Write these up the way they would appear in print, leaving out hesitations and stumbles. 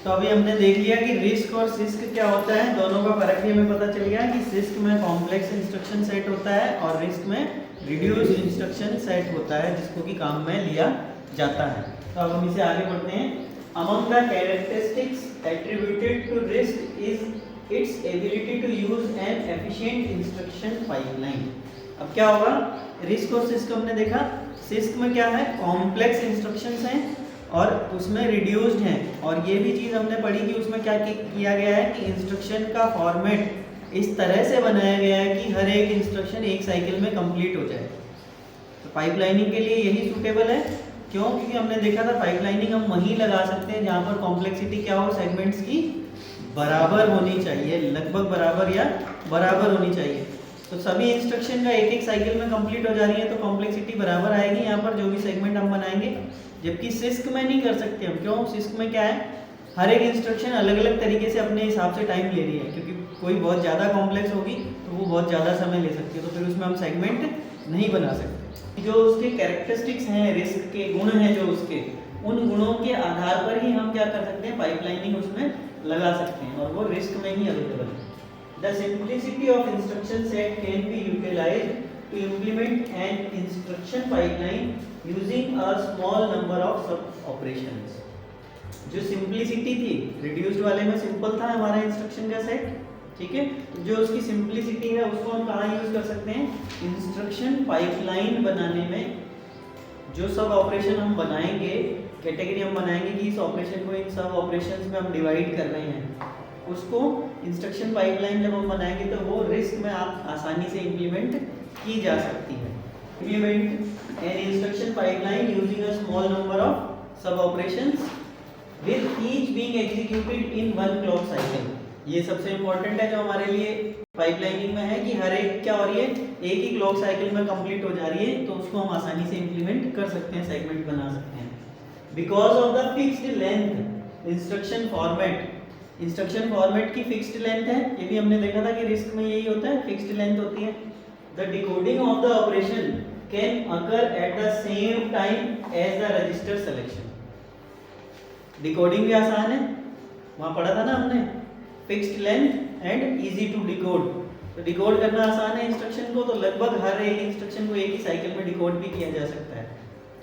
तो अभी हमने देख लिया कि रिस्क और सिस्क क्या होता है, दोनों का फर्क भी हमें पता चल गया कि सिस्क में कॉम्प्लेक्स इंस्ट्रक्शन सेट होता है और रिस्क में रिड्यूस इंस्ट्रक्शन सेट होता है जिसको कि काम में लिया जाता है। तो अब हम इसे आगे बढ़ते हैं। Among the characteristics attributed to RISC is its ability to use an efficient instruction pipeline. अब क्या होगा, रिस्क और सिस्क हमने देखा। सिस्क में क्या है, कॉम्प्लेक्स इंस्ट्रक्शंस हैं और उसमें रिड्यूस्ड हैं, और ये भी चीज़ हमने पढ़ी कि उसमें क्या किया गया है कि इंस्ट्रक्शन का फॉर्मेट इस तरह से बनाया गया है कि हर एक इंस्ट्रक्शन एक साइकिल में कंप्लीट हो जाए। तो पाइपलाइनिंग के लिए यही सूटेबल है। क्यों? क्योंकि हमने देखा था पाइपलाइनिंग हम वहीं लगा सकते हैं जहाँ पर कॉम्प्लेक्सिटी क्या हो, सेगमेंट्स की बराबर होनी चाहिए, लगभग बराबर या बराबर होनी चाहिए। तो सभी इंस्ट्रक्शन का एक एक साइकिल में कंप्लीट हो जा रही है तो कॉम्प्लेक्सिटी बराबर आएगी यहाँ पर जो भी सेगमेंट हम बनाएंगे। जबकि सिस्क में नहीं कर सकते हम। क्यों? सिस्क में क्या है, हर एक इंस्ट्रक्शन अलग अलग तरीके से अपने हिसाब से टाइम ले रही है, क्योंकि कोई बहुत ज़्यादा कॉम्प्लेक्स होगी तो वो बहुत ज़्यादा समय ले सकती है, तो फिर उसमें हम सेगमेंट नहीं बना सकते। जो उसके कैरेक्टरिस्टिक्स हैं, रिस्क के गुण हैं जो उसके, उन गुणों के आधार पर ही हम क्या कर सकते हैं, पाइपलाइनिंग उसमें लगा सकते हैं, और वो रिस्क में ही अवेलेबल है। The simplicity of instruction set can be utilized to implement an instruction pipeline using a small number of sub operations. जो सिंप्लिसिटी थी, रिड्यूस्ड वाले में सिंपल था हमारा इंस्ट्रक्शन का सेट, ठीक है। जो उसकी सिंप्लिसिटी है उसको हम कहाँ यूज कर सकते हैं, इंस्ट्रक्शन पाइपलाइन बनाने में। जो सब ऑपरेशन हम बनाएंगे, कैटेगरी हम बनाएंगे कि इस ऑपरेशन को इन सब ऑपरेशंस में हम डिवाइड कर रहे हैं, उसको इंस्ट्रक्शन पाइपलाइन जब हम बनाएंगे तो वो रिस्क में आप आसानी से इंप्लीमेंट की जा सकती है। Implement an instruction pipeline using a small number of sub operations with each being executed in one clock cycle. ये सबसे इंपॉर्टेंट है जो हमारे लिए पाइपलाइनिंग में है कि हर एक क्या हो रही है, एक ही क्लॉक साइकिल में कंप्लीट हो जा रही है, तो उसको हम आसानी से इंप्लीमेंट कर सकते हैं, सेगमेंट बना सकते हैं। Because of the fixed length instruction format, instruction format की फिक्स्ड लेंथ है, ये भी हमने देखा था कि रिस्क में यही होता है, फिक्स्ड लेंथ होती है। The decoding of the operation can occur at the same time as the register selection. Decoding भी आसान है, वहां पढ़ा था ना हमने, fixed length and easy to decode. तो डिकोड करना आसान है इंस्ट्रक्शन को, तो लगभग हर एक इंस्ट्रक्शन को एक ही साइकिल में डिकोड भी किया जा सकता है,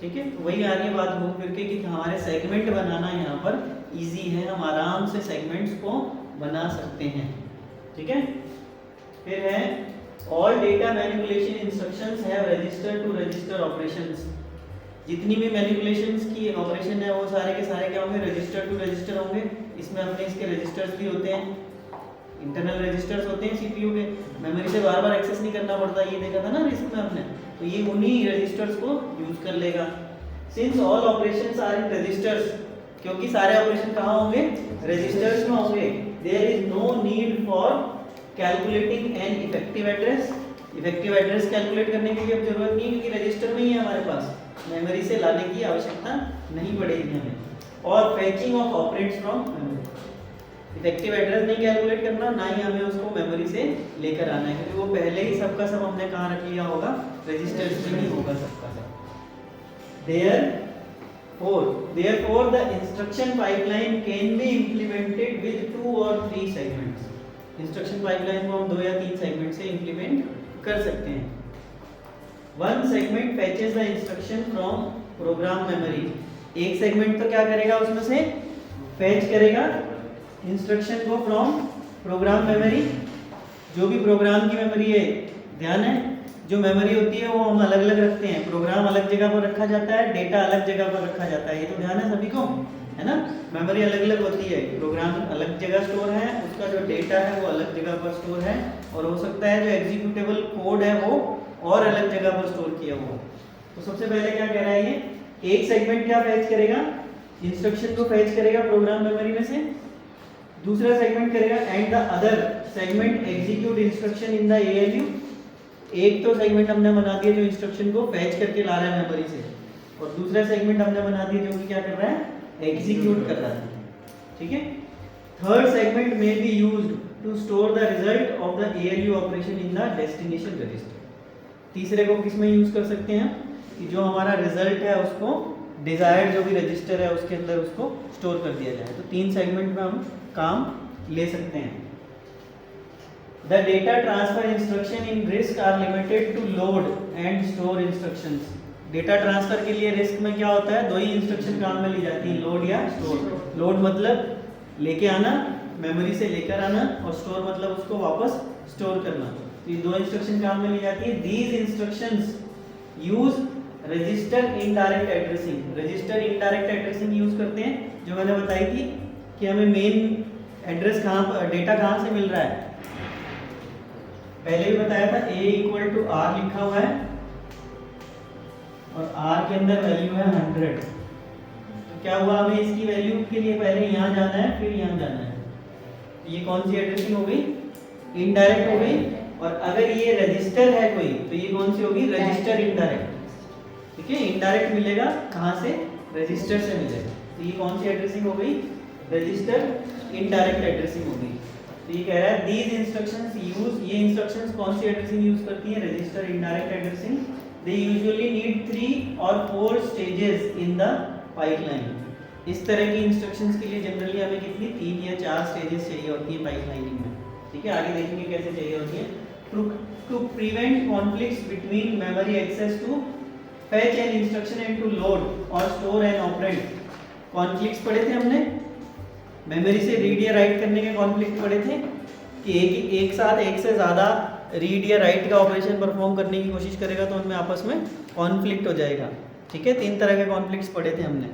ठीक है। तो वही आ रही है बात घूम फिर के कि हमारे सेगमेंट बनाना यहाँ पर इजी है, हम आराम से सेगमेंट्स को बना सकते हैं, ठीक है। फिर है all data manipulation instructions have register to register operations. जितनी भी मैनिपुलेशंस की ऑपरेशन है वो सारे के सारे क्या होंगे, रजिस्टर टू रजिस्टर होंगे। इसमें अपने इसके रजिस्टर्स भी होते हैं, इंटरनल रजिस्टर्स होते हैं सीपीयू के, मेमोरी से बार बार एक्सेस नहीं करना पड़ता, ये देखा था ना रिस्क में हमने। तो ये उन्हीं रजिस्टर्स को यूज कर लेगा। Since all operations are in registers, क्योंकि सारे ऑपरेशन कहाँ होंगे, रजिस्टर्स में होंगे, there is no need for calculating an effective address. Effective address calculate करने की भी अब जरूरत नहीं है, क्योंकि रजिस्टर में ही है हमारे पास, मेमोरी से लाने की आवश्यकता नहीं पड़ेगी हमें। और fetching of operands from memory, effective address नहीं कैलकुलेट करना, ना ही हमें उसको मेमोरी से लेकर आना है, क्योंकि वो पहले ही सबका सब हमने कहाँ रख लिया होगा, रजिस्टर्स में ही होगा सबका सब। Therefore the instruction pipeline can be implemented with 2 or 3 segments. Instruction pipeline को हम 2 या 3 सेगमेंट से इंप्लीमेंट कर सकते हैं। One segment fetches the instruction from program memory. एक सेगमेंट तो क्या करेगा, उसमें से फैच करेगा इंस्ट्रक्शन को फ्रॉम प्रोग्राम मेमोरी। जो भी प्रोग्राम की मेमोरी है, ध्यान है, जो मेमोरी होती है वो हम अलग अलग रखते हैं, प्रोग्राम अलग जगह पर रखा जाता है, डेटा अलग जगह पर रखा जाता है, ये तो ध्यान है सभी को, है ना। मेमोरी अलग अलग होती है, प्रोग्राम अलग जगह स्टोर है, उसका जो डेटा है वो अलग जगह पर स्टोर है, और हो सकता है जो एग्जीक्यूटेबल कोड है वो और अलग जगह पर स्टोर किया हुआ। तो सबसे पहले क्या कह रहा है ये, एक सेगमेंट क्या फैच करेगा, इंस्ट्रक्शन को फैच करेगा प्रोग्राम मेमोरी में से। दूसरा सेगमेंट करेगा and the other segment execute instruction in the ALU। एक तो सेगमेंट हमने बना दिया जो इंस्ट्रक्शन को फैच करके ला रहा है मेमोरी से, और दूसरा सेगमेंट हमने बना दिया जो कि क्या कर रहा है, एग्जीक्यूट कर रहा है, ठीक है। थर्ड सेगमेंट में be used to store the result of the ALU operation in the destination register. तीसरे को किस में यूज कर सकते हैं कि जो हमारा रिजल्ट है उसको डिजायर्ड जो भी रजिस्टर है उसके अंदर उसको स्टोर कर दिया जाए। तो 3 सेगमेंट में हम काम ले सकते हैं। The data transfer instruction in RISC are limited to load and store instructions. Data transfer के लिए रिस्क में क्या होता है, 2 ही इंस्ट्रक्शन काम में ली जाती है, लोड या स्टोर। लोड मतलब लेके आना, मेमोरी से लेकर आना, और स्टोर मतलब उसको वापस स्टोर करना। तो ये 2 इंस्ट्रक्शन काम में ली जाती है। These instructions use register indirect addressing. Register indirect addressing use करते हैं, जो मैंने बताई थी कि हमें मेन एड्रेस कहाँ पर, डेटा कहाँ से मिल रहा है। पहले भी बताया था a इक्वल टू आर लिखा हुआ है और r के अंदर वैल्यू है 100। तो क्या हुआ, हमें इसकी वैल्यू के लिए पहले यहाँ जाना है फिर यहाँ जाना है। ये कौन सी एड्रेसिंग हो गई, इनडायरेक्ट हो गई। और अगर ये रजिस्टर है कोई तो ये कौन सी होगी, रजिस्टर इनडायरेक्ट। ठीक है, इनडायरेक्ट मिलेगा कहाँ से, रजिस्टर से मिलेगा। तो ये कौन सी एड्रेसिंग हो गई, रजिस्टर इनडायरेक्ट एड्रेसिंग हो गई। तो ये कह रहा है दीज इंस्ट्रक्शंस यूज, ये इंस्ट्रक्शंस कौन सी एड्रेसिंग यूज करती हैं, register indirect addressing. They usually need 3 और 4 स्टेजेस इन द पाइपलाइन। इस तरह की इंस्ट्रक्शंस के लिए जनरली हमें कितनी 3 या 4 स्टेजेस चाहिए होती है पाइपलाइनिंग में। ठीक है, आगे देखेंगे कैसे चाहिए होती है। To prevent conflicts between memory access to fetch an instruction and to load और स्टोर एन ऑपरेंड। कॉन्फ्लिक्ट्स पढ़े थे हमने, मेमोरी से रीड या राइट करने के कॉन्फ्लिक्ट पढ़े थे कि एक साथ एक से ज़्यादा रीड या राइट का ऑपरेशन परफॉर्म करने की कोशिश करेगा तो उनमें आपस में कॉन्फ्लिक्ट हो जाएगा। ठीक है, 3 तरह के कॉन्फ्लिक्ट्स पढ़े थे हमने।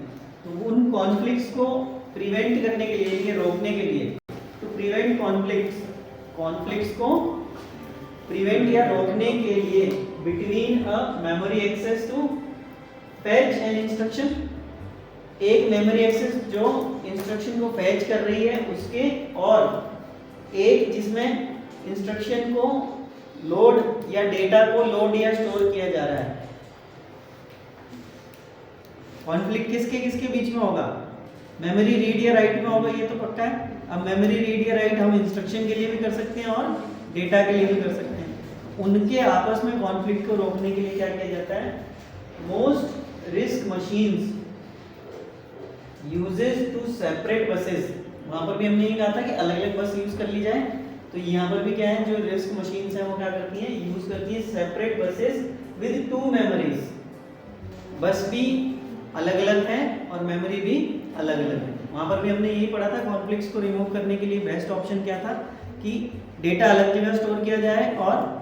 तो उन कॉन्फ्लिक्ट्स को प्रिवेंट करने के लिए, ये रोकने के लिए, टू प्रिवेंट कॉन्फ्लिक्ट्स को प्रिवेंट या रोकने के लिए between a memory access to fetch an instruction, एक मेमोरी एक्सेस जो इंस्ट्रक्शन को फेच कर रही है उसके, और एक जिसमें इंस्ट्रक्शन को लोड या डेटा को लोड या स्टोर किया जा रहा है। कॉन्फ्लिक्ट किसके किसके बीच में होगा, मेमोरी रीड या राइट में होगा, ये तो पक्का है। अब मेमोरी रीड या राइट हम इंस्ट्रक्शन के लिए भी कर सकते हैं और डेटा के लिए भी कर सकते हैं। उनके आपस में कॉन्फ्लिक्ट को रोकने के लिए क्या किया जाता है, most RISC machines uses to separate buses. वहां पर भी हमने ये कहा था कि अलग अलग बस यूज कर ली जाए। तो यहाँ पर भी क्या है, जो रिस्क मशीन्स हैं वो क्या करती हैं, यूज करती हैं सेपरेट बसेस विद 2 मेमोरीज। बस भी अलग अलग है और मेमोरी भी अलग अलग है। वहाँ पर भी हमने यही पढ़ा था, कॉन्फ्लिक्ट्स को रिमूव करने के लिए बेस्ट ऑप्शन क्या था कि डेटा अलग जगह स्टोर किया जाए और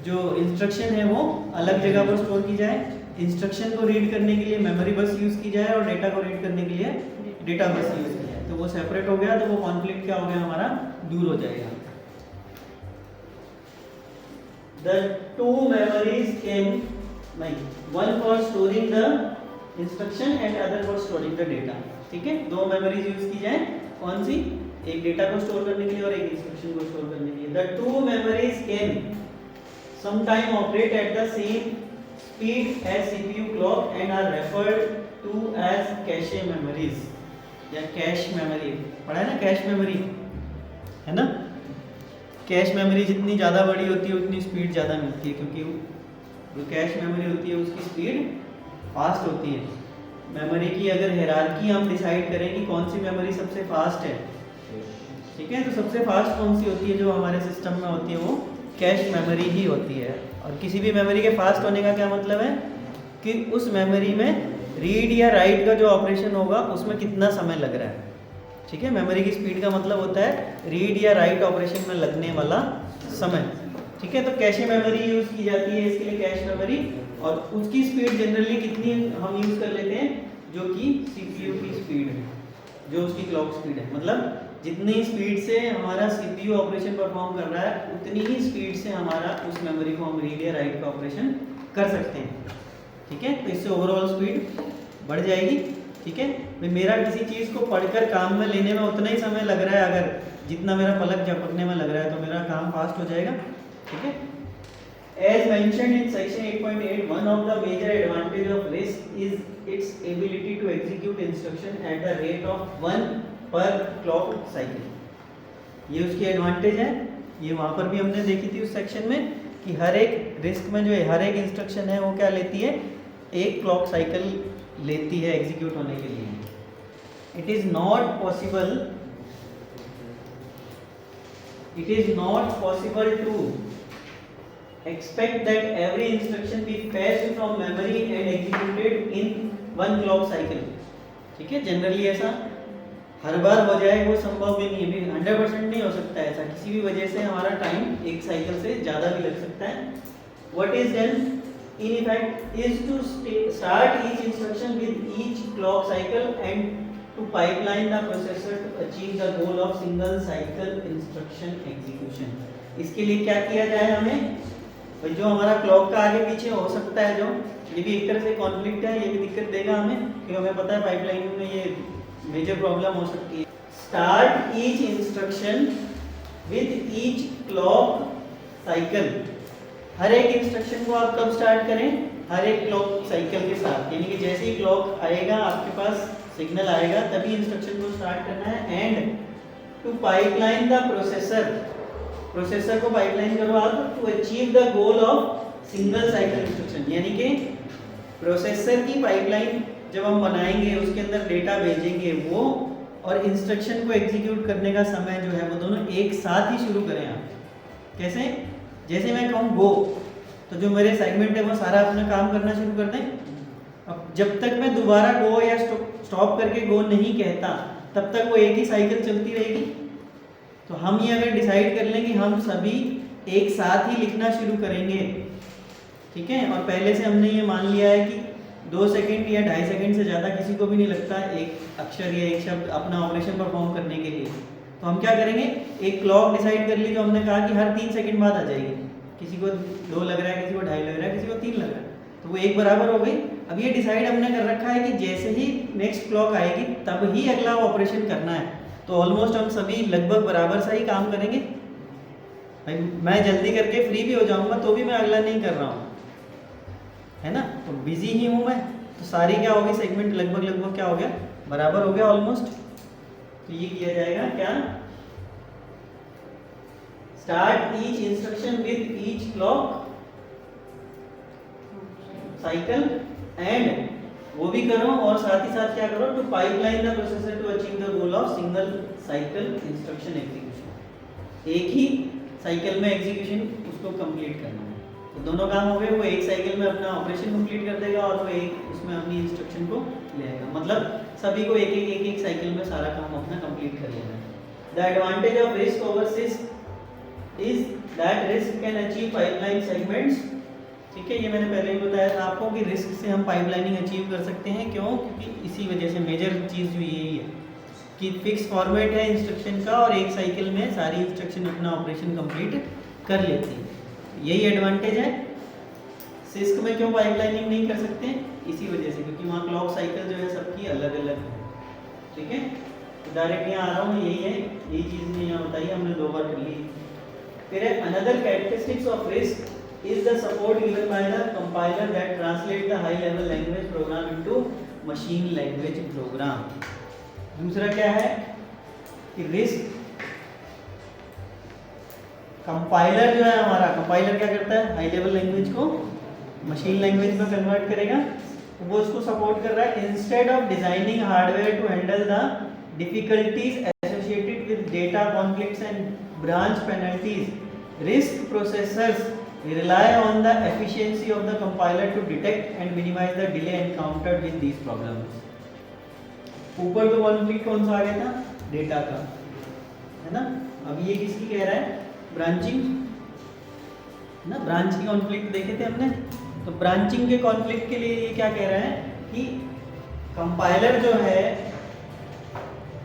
जो इंस्ट्रक्शन है वो अलग जगह पर स्टोर की जाए। इंस्ट्रक्शन को रीड करने के लिए मेमोरी बस यूज की जाए और डेटा को रीड करने के लिए डेटा बस यूज की जाए। तो वो सेपरेट हो गया, तो वो कॉन्फ्लिक्ट क्या हो गया, हमारा दूर हो जाएगा। The 2 memories can, one for storing the instruction and other for storing the data। ठीक है, 2 मेमोरीज यूज की जाए, कौन सी, एक डेटा को स्टोर करने के लिए और एक इंस्ट्रक्शन को स्टोर करने के लिए। The 2 memories can sometime operate at the same speed as CPU clock and are referred to as cache memories या कैश मेमोरी। पढ़ा है ना कैश मेमोरी, है ना। कैश मेमोरी जितनी ज़्यादा बड़ी होती है उतनी स्पीड ज़्यादा मिलती है, क्योंकि जो कैश मेमोरी होती है उसकी स्पीड फास्ट होती है। मेमोरी की अगर हायरार्की हम डिसाइड करें कि कौन सी मेमोरी सबसे फास्ट है, ठीक है, तो सबसे फास्ट कौन सी होती है जो हमारे सिस्टम में होती है, वो कैश मेमोरी ही होती है। और किसी भी मेमोरी के फास्ट होने का क्या मतलब है कि उस मेमोरी में रीड या राइट का जो ऑपरेशन होगा उसमें कितना समय लग रहा है। ठीक है, मेमोरी की स्पीड का मतलब होता है रीड या राइट ऑपरेशन में लगने वाला समय। ठीक है, तो कैशे मेमोरी यूज की जाती है इसके लिए, कैश मेमोरी, और उसकी स्पीड जनरली कितनी हम यूज कर लेते हैं, जो कि सीपीयू की स्पीड है, जो उसकी क्लॉक स्पीड है। मतलब जितनी स्पीड से हमारा सीपीयू ऑपरेशन परफॉर्म कर रहा है उतनी ही स्पीड से हमारा उस मेमोरी को हम रीड या राइट का ऑपरेशन कर सकते हैं। ठीक है, तो इससे ओवरऑल स्पीड बढ़ जाएगी। ठीक है, मेरा किसी चीज़ को पढ़कर काम में लेने में उतना ही समय लग रहा है, अगर जितना मेरा पलक झपकने में लग रहा है तो मेरा काम फास्ट हो जाएगा। ठीक है, as mentioned in section 8.8, one of the major advantage of RISC is its ability to execute instruction at the rate of 1 per clock cycle। ये उसकी एडवांटेज है। ये वहाँ पर भी हमने देखी थी उस सेक्शन में कि हर एक RISC में जो है हर एक इंस्ट्रक्शन है वो क्या लेती है, एक क्लॉक साइकिल लेती है एग्जीक्यूट होने के लिए। It is not possible to expect that every instruction be fetched from memory and executed in one clock cycle। ठीक है, जनरली ऐसा हर बार हो जाए वो संभव भी नहीं है, 100% नहीं हो सकता है ऐसा, किसी भी वजह से हमारा टाइम एक साइकिल से ज़्यादा भी लग सकता है। What is done in effect is to start each instruction with each clock cycle and to pipeline the processor to achieve the goal of single cycle instruction execution। इसके लिए क्या किया जाए हमें, भाई जो हमारा क्लॉक का आगे पीछे हो सकता है, जो ये भी एक तरह से कॉन्फ्लिक्ट है, ये भी दिक्कत देगा हमें, क्योंकि हमें पता है पाइपलाइनिंग में ये मेजर प्रॉब्लम हो सकती है। Start each instruction with each clock cycle. हर एक इंस्ट्रक्शन को आप कब स्टार्ट करें, हर एक क्लॉक साइकिल के साथ, यानी कि जैसे ही क्लॉक आएगा आपके पास सिग्नल आएगा तभी इंस्ट्रक्शन को स्टार्ट करना है। And to pipeline the processor को पाइपलाइन करो आप to achieve the goal of single cycle instruction, यानी कि प्रोसेसर की पाइपलाइन जब हम बनाएंगे उसके अंदर डेटा भेजेंगे वो और इंस्ट्रक्शन को एग्जीक्यूट करने का समय जो है वो दोनों एक साथ ही शुरू करें आप। कैसे, जैसे मैं कहूँ गो, तो जो मेरे सेगमेंट है वो सारा अपना काम करना शुरू कर दें। अब जब तक मैं दोबारा गो या स्टॉप करके गो नहीं कहता तब तक वो एक ही साइकिल चलती रहेगी। तो हम ये अगर डिसाइड कर लें कि हम सभी एक साथ ही लिखना शुरू करेंगे, ठीक है, और पहले से हमने ये मान लिया है कि 2 सेकंड या 2.5 सेकंड से ज़्यादा किसी को भी नहीं लगता एक अक्षर या एक शब्द अपना ऑपरेशन परफॉर्म करने के लिए, तो हम क्या करेंगे, एक क्लॉक डिसाइड कर ली जो हमने कहा कि हर 3 सेकंड बाद आ जाएगी। किसी को 2 लग रहा है, किसी को 2.5 लग रहा है, किसी को 3 लग रहा है, तो वो एक बराबर हो गई। अब ये डिसाइड हमने कर रखा है कि जैसे ही नेक्स्ट क्लॉक आएगी तब ही अगला ऑपरेशन करना है, तो ऑलमोस्ट हम सभी लगभग बराबर सा ही काम करेंगे। भाई मैं जल्दी करके फ्री भी हो जाऊंगा तो भी मैं अगला नहीं कर रहा हूँ, है ना, तो बिजी ही हूँ मैं, तो सारी क्या होगी, सेगमेंट लगभग क्या हो गया, बराबर हो गया ऑलमोस्ट। तो ये किया जाएगा क्या, start each instruction with each clock cycle and वो भी करो और साथ ही साथ क्या करो, to pipeline the processor to achieve the goal of single cycle instruction execution. एक ही साइकिल में एग्जीक्यूशन उसको कंप्लीट करना है, तो दोनों काम हो गए, वो एक साइकिल में अपना ऑपरेशन कंप्लीट कर देगा और वो एक उसमें अपनी इंस्ट्रक्शन को ले आएगा, मतलब सभी को एक साइकिल में सारा काम अपना कंप्लीट कर लेना है। The advantage of risk over six is that risk can achieve pipeline segments. ठीक है, ये मैंने पहले ही बताया था आपको कि रिस्क से हम पाइपलाइनिंग अचीव कर सकते हैं। क्यों, क्योंकि इसी वजह से मेजर चीज़ जो यही है कि फिक्स फॉर्मेट है इंस्ट्रक्शन का और एक साइकिल में सारी इंस्ट्रक्शन अपना ऑपरेशन कंप्लीट कर लेती है, यही एडवांटेज है। सिस्क में क्यों पाइपलाइनिंग नहीं कर सकते, इसी वजह से, क्योंकि वहाँ क्लॉक साइकिल जो है सबकी अलग अलग है। ठीक है, तो डायरेक्ट यहाँ आ रहा हूँ, यही है, यही चीज़ मैं यहाँ बताई, हमने 2 बार कर ली। फिर another characteristics of risk is the support given by the compiler that translate the high level language program into machine language program। दूसरा क्या है कि रिस्क कंपाइलर जो है हमारा, कंपाइलर क्या करता है, हाई लेवल लैंग्वेज को मशीन लैंग्वेज में कन्वर्ट करेगा, वो उसको सपोर्ट कर रहा है। Instead of designing hardware to handle the difficulties associated with data conflicts and branch penalties, RISC processors rely on the efficiency of the compiler to detect and minimize the delay encountered with these problems। ऊपर तो conflict कौन सा आ गया था, data का, है ना। अब ये किसकी कह रहा है, ब्रांचिंग, ना, ब्रांच की कॉन्फ्लिक्ट देखे थे हमने। तो ब्रांचिंग के कॉन्फ्लिक्ट के लिए ये क्या कह रहा है कि कंपाइलर जो है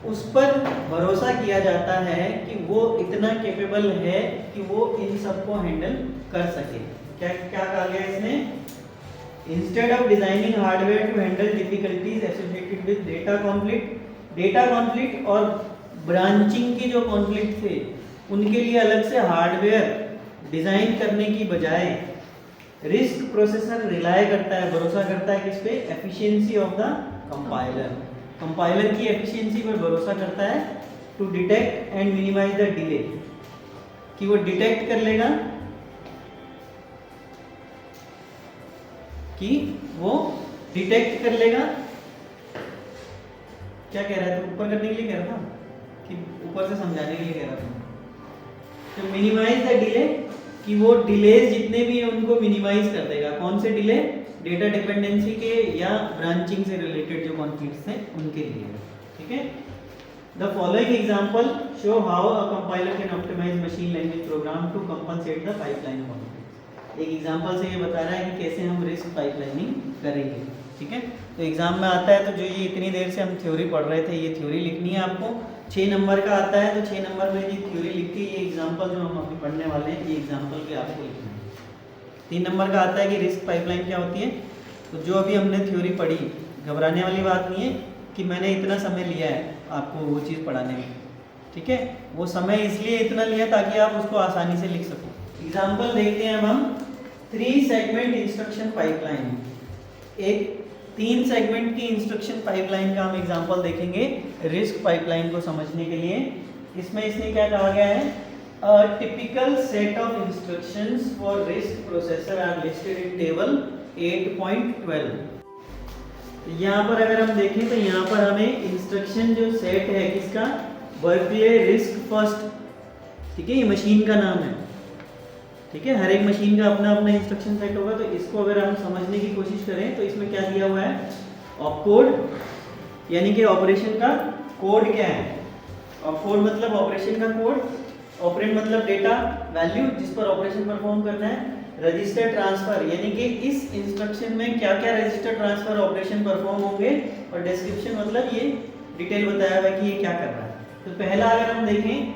उस पर भरोसा किया जाता है कि वो इतना कैपेबल है कि वो इन सबको हैंडल कर सके। क्या क्या कहा गया इसने, instead of designing hardware to handle difficulties associated with data conflict और ब्रांचिंग की जो कॉन्फ्लिक्ट थे उनके लिए अलग से हार्डवेयर डिजाइन करने की बजाय रिस्क प्रोसेसर रिलाय करता है, भरोसा करता है किस पे, efficiency of the compiler, compiler की एफिशिएंसी पर भरोसा करता है to detect and minimise the delay, कि वो डिटेक्ट कर लेगा कि वो डिटेक्ट कर लेगा। क्या कह रहा है, तो ऊपर करने के लिए कह रहा था कि ऊपर से समझाने के लिए कह रहा था। तो मिनिमाइज द डिले, कि वो डिलेज जितने भी हैं उनको मिनिमाइज कर देगा। कौन से डिले, डेटा डिपेंडेंसी के या ब्रांचिंग से रिलेटेड जो कॉन्फ्लिक्ट्स हैं उनके लिए। ठीक है, the following example show how a compiler can optimise machine language program to compensate the pipeline conflicts. एक एग्जांपल से ये बता रहा है कि कैसे हम रिस्क पाइपलाइनिंग करेंगे। ठीक है, तो एग्जाम में आता है, तो जो ये इतनी देर से हम थ्योरी पढ़ रहे थे, ये थ्योरी लिखनी है आपको। 6 नंबर का आता है, तो 6 नंबर में ये थ्योरी लिख के ये एग्जांपल जो हम अभी पढ़ने वाले हैं, ये एग्जांपल भी आपको लिखना है। 3 नंबर का आता है कि रिस्क पाइपलाइन क्या होती है। तो जो अभी हमने थ्योरी पढ़ी, घबराने वाली बात नहीं है कि मैंने इतना समय लिया है आपको वो चीज़ पढ़ाने में। ठीक है, वो समय इसलिए इतना लिया ताकि आप उसको आसानी से लिख सको। एग्जाम्पल देखते हैं अब हम 3 सेगमेंट इंस्ट्रक्शन पाइपलाइन। एक 3 सेगमेंट की इंस्ट्रक्शन पाइपलाइन का हम एग्जांपल देखेंगे रिस्क पाइपलाइन को समझने के लिए। इसमें इसने क्या कहा गया है, a typical set of instructions for RISC processor are listed in table 8.12। यहाँ पर अगर हम देखें तो यहाँ पर हमें इंस्ट्रक्शन जो सेट है किसका, बर्कले रिस्क फर्स्ट। ठीक है, ये मशीन का नाम है। ठीक है, हर एक मशीन का अपना अपना इंस्ट्रक्शन सेट होगा। तो इसको अगर हम समझने की कोशिश करें तो इसमें क्या दिया हुआ है, ऑपकोड, यानी कि ऑपरेशन का कोड क्या है। ऑपकोड मतलब ऑपरेशन का कोड, ऑपरेंड मतलब डेटा वैल्यू जिस पर ऑपरेशन परफॉर्म करना है, रजिस्टर ट्रांसफर यानी कि इस इंस्ट्रक्शन में क्या क्या रजिस्टर ट्रांसफर ऑपरेशन परफॉर्म होंगे, और डिस्क्रिप्शन मतलब ये डिटेल बताया हुआ है कि ये क्या कर रहा है। तो पहला अगर हम देखें,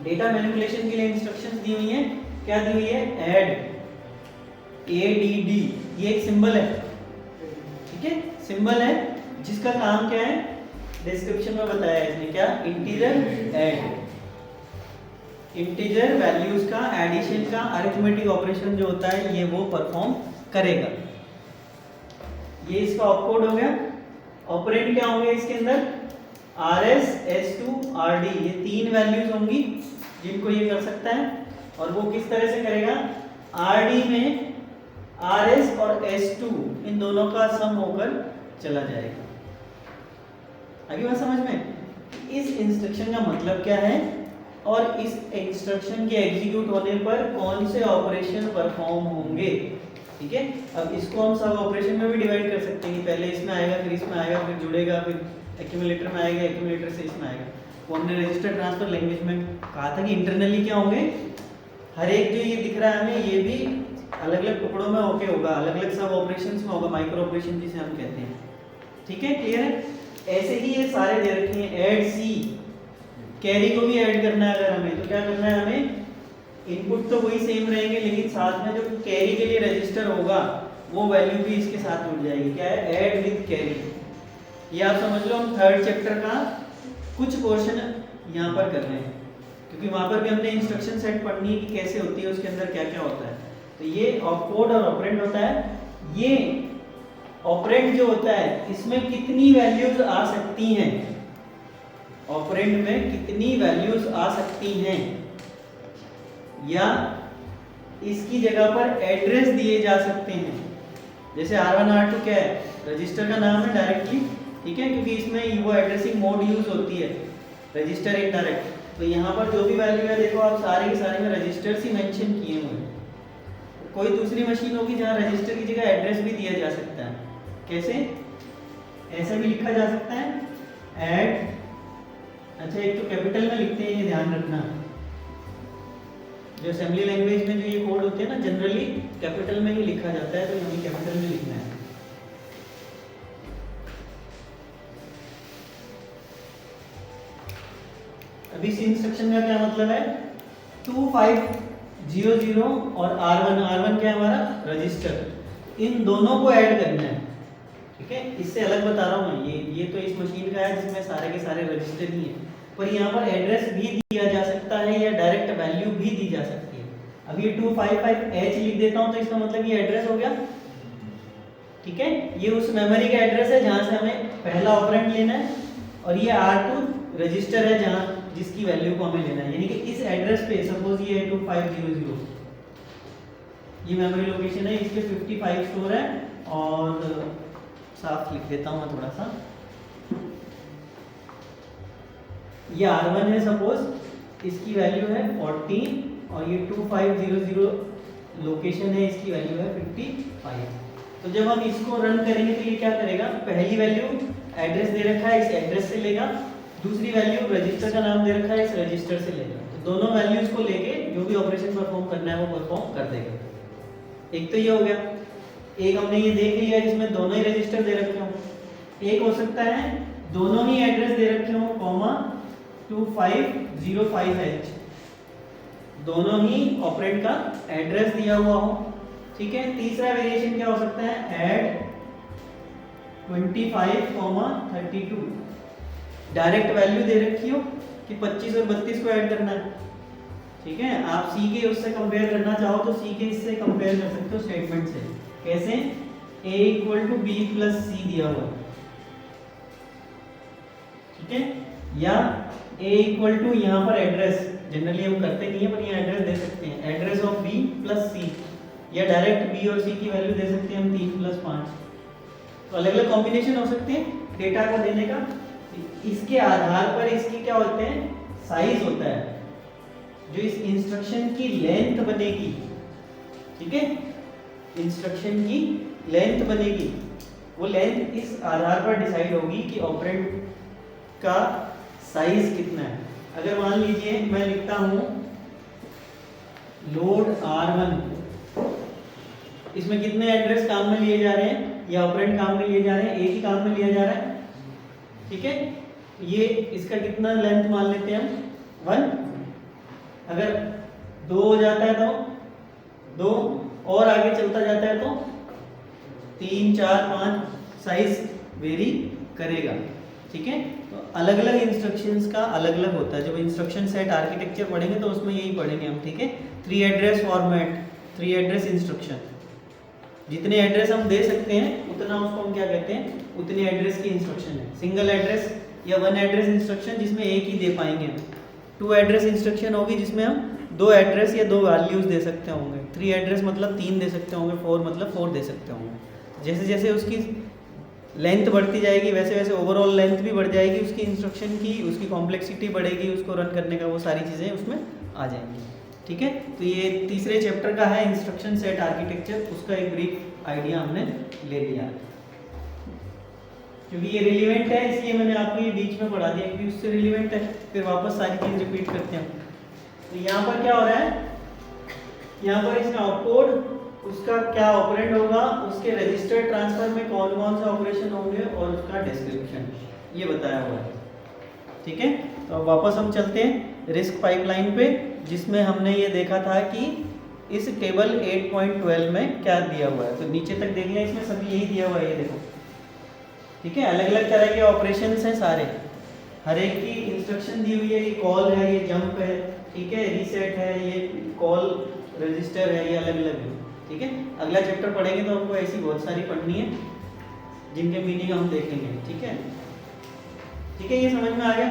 डेटा मैनिपुलेशन के लिए इंस्ट्रक्शंस दी हुई हैं। क्या दी हुई है, ऐड, ADD, ये एक सिंबल है। ठीक है, सिंबल है जिसका काम क्या है, डिस्क्रिप्शन में बताया है इसने क्या, इंटीजर ऐड, इंटीजर वैल्यूज का एडिशन का अरिथमेटिक ऑपरेशन जो होता है ये वो परफॉर्म करेगा। ये इसका ऑपकोड हो गया। ऑपरेंड क्या होंगे इसके अंदर, RS, S2, RD, ये 3 वैल्यूज होंगी जिनको ये कर सकता है। और वो किस तरह से करेगा, RD में RS और S2 इन दोनों का सम होकर चला जाएगा। आगे बात समझ में, इस इंस्ट्रक्शन का मतलब क्या है और इस इंस्ट्रक्शन के एग्जीक्यूट होने पर कौन से ऑपरेशन परफॉर्म होंगे। ठीक है, अब इसको हम सब ऑपरेशन में भी डिवाइड कर सकते हैं कि पहले इसमें आएगा, फिर इसमें आएगा, फिर जुड़ेगा, फिर एक्यूमुलेटर में आएगा, एक्यूमुलेटर से इसमें आएगा। वो हमने रजिस्टर ट्रांसफर लैंग्वेज में कहा था कि इंटरनली क्या होंगे, हर एक जो ये दिख रहा है हमें, ये भी अलग अलग टुकड़ों में होके होगा, अलग अलग सब ऑपरेशंस में होगा, माइक्रो ऑपरेशन जिसे हम कहते हैं। ठीक है, क्लियर है। ऐसे ही ये सारे दे रखे हैं, ऐड सी, कैरी को भी ऐड करना है अगर हमें, तो क्या करना है हमें, इनपुट तो वही सेम रहेंगे लेकिन साथ में जो कैरी के लिए रजिस्टर होगा वो वैल्यू भी इसके साथ जुड़ जाएगी। क्या है, ऐड विद कैरी। ये आप समझ लो हम 3rd चैप्टर का कुछ पोर्शन यहाँ पर कर रहे हैं, क्योंकि वहाँ पर भी हमने इंस्ट्रक्शन सेट पढ़नी है कि कैसे होती है, उसके अंदर क्या क्या होता है। तो ये ऑपकोड और ऑपरेंड होता है। ये ऑपरेंड जो होता है इसमें कितनी वैल्यूज आ सकती हैं, ऑपरेंड में कितनी वैल्यूज आ सकती हैं, या इसकी जगह पर एड्रेस दिए जा सकते हैं। जैसे R1 R2 क्या है, रजिस्टर का नाम है डायरेक्टली। ठीक है, क्योंकि इसमें वो एड्रेसिंग मोड यूज होती है, रजिस्टर इनडायरेक्ट। तो यहाँ पर जो भी वैल्यू है देखो आप सारे के सारे में रजिस्टर्स ही मेंशन किए हुए हैं। कोई दूसरी मशीन होगी जहाँ रजिस्टर की जगह एड्रेस भी दिया जा सकता है। कैसे, ऐसे भी लिखा जा सकता है, ऐड, अच्छा एक तो कैपिटल में लिखते हैं, ये ध्यान रखना। जो असेंबली लैंग्वेज में जो ये कोड होते हैं ना, जनरली कैपिटल में ही लिखा जाता है, तो हमें कैपिटल में लिखना है। अभी इस इंस्ट्रक्शन का क्या मतलब है, 2500 और R1 क्या है हमारा, रजिस्टर, इन दोनों को ऐड करना है। ठीक है, इससे अलग बता रहा हूँ मैं, ये तो इस मशीन का है जिसमें सारे के सारे रजिस्टर ही हैं, पर यहाँ पर एड्रेस भी दिया जा सकता है या डायरेक्ट वैल्यू भी दी जा सकती है। अब ये 255H लिख देता हूँ तो इसका मतलब ये एड्रेस हो गया। ठीक है, ये उस मेमोरी का एड्रेस है जहाँ से हमें पहला ऑपरेंड लेना है, और ये R2 रजिस्टर है जहाँ जिसकी वैल्यू को हमें लेना है। यानी कि इस एड्रेस पे सपोज ये 2500, ये मेमोरी लोकेशन है, इस पे 55 स्टोर है, और साफ लिख देता हूँ मैं थोड़ा सा। ये R1 है सपोज, इसकी वैल्यू है 14 और ये 2500 लोकेशन है, इसकी वैल्यू है 55। तो जब हम इसको रन करेंगे तो ये क्या करेगा, पहली वैल्यू एड्रेस दे रखा है इस एड्रेस से लेगा, दूसरी वैल्यू रजिस्टर का नाम दे रखा है इस रजिस्टर से लेगा। तो दोनों वैल्यूज को लेके जो भी ऑपरेशन परफॉर्म करना है वो परफॉर्म कर देगा। एक तो ये हो गया। एक हमने ये देख लिया जिसमें दोनों ही रजिस्टर दे रखे हों। एक हो सकता है दोनों ही एड्रेस दे रखे हों, कॉमा 2505H, दोनों ही ऑपरेंड का एड्रेस दिया हुआ हो। ठीक है। तीसरा वेरिएशन क्या हो सकता है, ऐड 25, 32, डायरेक्ट वैल्यू दे रखी हो कि 25 और 32 को ऐड करना है। ठीक है। आप सी के उससे कंपेयर करना चाहो तो सी के इससे कंपेयर कर सकते हो स्टेटमेंट से। कैसे, a = b + c दिया हुआ है। ठीक है। या a = यहाँ पर एड्रेस, जनरली हम करते नहीं है पर यहाँ एड्रेस दे सकते हैं, एड्रेस ऑफ b + c, या डायरेक्ट b और c की वैल्यू दे सकते हैं हम 3 + 5। तो अलग अलग कॉम्बिनेशन हो सकते हैं डेटा को देने का। इसके आधार पर इसकी क्या होते हैं, साइज होता है, जो इस इंस्ट्रक्शन की लेंथ बनेगी। ठीक है। इंस्ट्रक्शन की लेंथ बनेगी, वो लेंथ इस आधार पर डिसाइड होगी कि ऑपरेंड का साइज कितना है। अगर मान लीजिए मैं लिखता हूं लोड R1, इसमें कितने एड्रेस काम में लिए जा रहे हैं, या ऑपरेंड काम में लिए जा रहे हैं, एक ही काम में लिया जा रहा है। ठीक है। ये इसका कितना लेंथ मान लेते हैं हम 1। अगर 2 हो जाता है तो 2, और आगे चलता जाता है तो 3, 4, 5, साइज वेरी करेगा। ठीक है। तो अलग अलग इंस्ट्रक्शंस का अलग अलग होता है। जब इंस्ट्रक्शन सेट आर्किटेक्चर पढ़ेंगे तो उसमें यही पढ़ेंगे हम। ठीक है। 3 एड्रेस फॉर्मेट, 3 एड्रेस इंस्ट्रक्शन, जितने एड्रेस हम दे सकते हैं उतना उसको हम क्या कहते हैं, उतनी एड्रेस की इंस्ट्रक्शन है। सिंगल एड्रेस या 1 एड्रेस इंस्ट्रक्शन जिसमें एक ही दे पाएंगे हम। 2 एड्रेस इंस्ट्रक्शन होगी जिसमें हम 2 एड्रेस या 2 वैल्यूज दे सकते होंगे। 3 एड्रेस मतलब 3 दे सकते होंगे, 4 मतलब 4 दे सकते होंगे। जैसे जैसे उसकी लेंथ बढ़ती जाएगी वैसे वैसे ओवरऑल लेंथ भी बढ़ जाएगी उसकी इंस्ट्रक्शन की, उसकी कॉम्प्लेक्सिटी बढ़ेगी, उसको रन करने का वो सारी चीज़ें उसमें आ जाएंगी। ठीक है। तो ये तीसरे चैप्टर का है इंस्ट्रक्शन सेट आर्किटेक्चर, उसका एक ब्रीफ आइडिया हमने ले लिया। क्योंकि ये रिलीवेंट है इसलिए मैंने आपको ये बीच में पढ़ा दिया, क्योंकि उससे रिलीवेंट है, फिर वापस सारी चीज़ रिपीट करते हैं। तो यहाँ पर क्या हो रहा है, यहाँ पर इसका ऑपकोड, उसका क्या ऑपरेंड होगा, उसके रजिस्टर ट्रांसफर में कौन कौन से ऑपरेशन होंगे और उसका डिस्क्रिप्शन ये बताया हुआ है। ठीक है। तो अब वापस हम चलते हैं रिस्क पाइपलाइन पे, जिसमें हमने ये देखा था कि इस टेबल 8.12 में क्या दिया हुआ है। तो नीचे तक देख लें, इसमें सभी यही दिया हुआ है, ये देखो। ठीक है। अलग अलग तरह के ऑपरेशंस हैं सारे, हर एक की इंस्ट्रक्शन दी हुई है। ये कॉल है, ये जंप है, ठीक है, रीसेट है, ये कॉल रजिस्टर है, ये अलग अलग है। ठीक है। अगला चैप्टर पढ़ेंगे तो हमको ऐसी बहुत सारी पढ़नी है जिनके मीनिंग हम देखेंगे। ठीक है। ठीक है। ये समझ में आ गया।